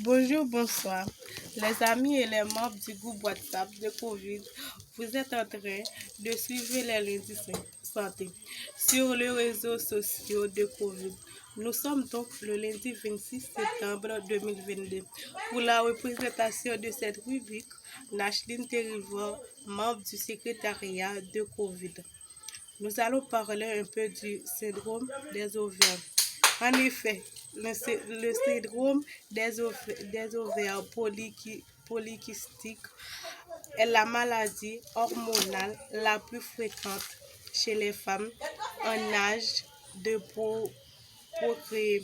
Bonjour, bonsoir. Les amis et les membres du groupe WhatsApp de Covid, vous êtes en train de suivre les lundis santé sur les réseaux sociaux de Covid. Nous sommes donc le lundi 26 septembre 2022. Pour la représentation de cette rubrique, Nachline Terriveau, membre du secrétariat de Covid. Nous allons parler un peu du syndrome des ovaires. En effet, le syndrome des ovaires polykystiques est la maladie hormonale la plus fréquente chez les femmes en âge de procréer.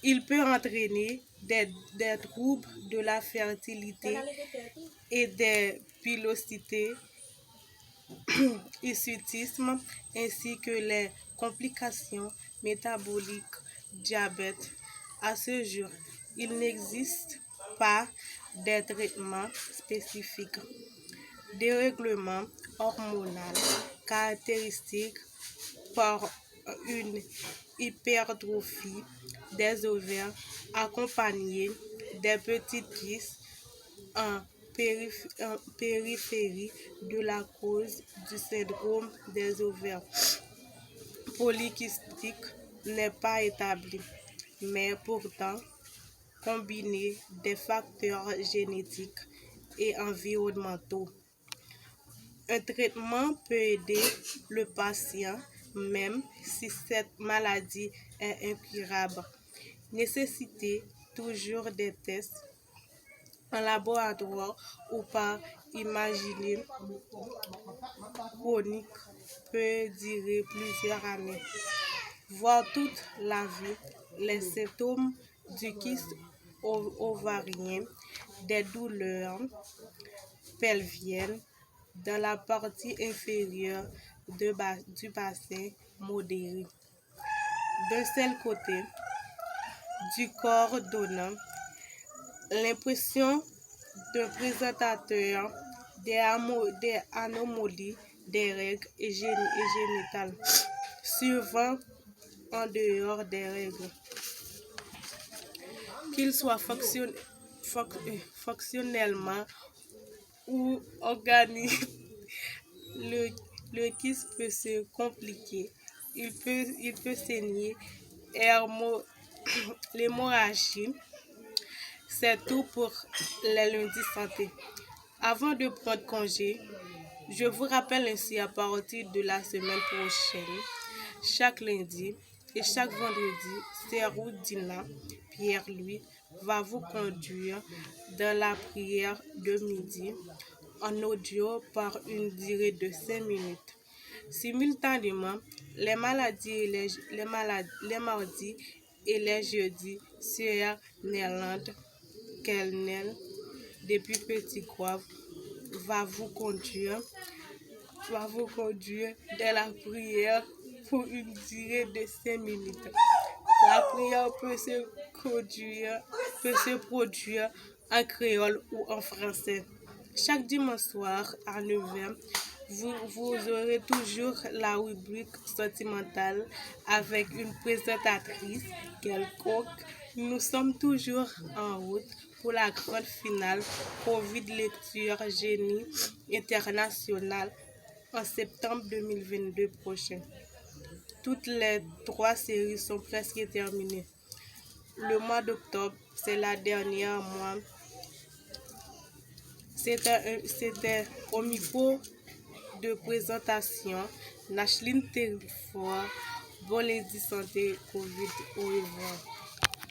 Il peut entraîner des troubles de la fertilité et des pilosités, hirsutisme, ainsi que les complications métaboliques, diabète. À ce jour, il n'existe pas de traitement spécifique. Dérèglement hormonal caractéristique par une hypertrophie des ovaires accompagnée des petites kystes en périphérie de la cause du syndrome des ovaires polykystiques n'est pas établi, mais pourtant combiner des facteurs génétiques et environnementaux. Un traitement peut aider le patient même si cette maladie est incurable. Nécessitez toujours des tests en laboratoire ou par imaginer chronique peut durer plusieurs années, voire toute la vie. Les symptômes du kyste ovarien, des douleurs pelviennes dans la partie inférieure du bassin modéré. D'un seul côté du corps donnant l'impression d'un présentateur des anomalies des règles et génitales, souvent en dehors des règles, qu'ils soient fonctionnellement ou organiques. Le kyste peut se compliquer, il peut saigner, l'hémorragie. C'est tout pour les lundis santé. Avant de prendre congé, je vous rappelle ainsi à partir de la semaine prochaine, chaque lundi et chaque vendredi, Serou Dina Pierre-Louis va vous conduire dans la prière de midi en audio par une durée de 5 minutes. Simultanément, les mardis et les jeudis sur Néerlande, Kelnel, depuis Petit Goave, va vous conduire dans la prière pour une durée de 5 minutes. La prière peut se produire en créole ou en français. Chaque dimanche soir à 9h, vous aurez toujours la rubrique sentimentale avec une présentatrice quelconque. Nous sommes toujours en route pour la grande finale Covid Lecture Génie International en septembre 2022 prochain. Toutes les 3 séries sont presque terminées. Le mois d'octobre, c'est la dernière mois. C'était au micro de présentation Nachline Terriveau. Bon lundi santé Covid. Au revoir.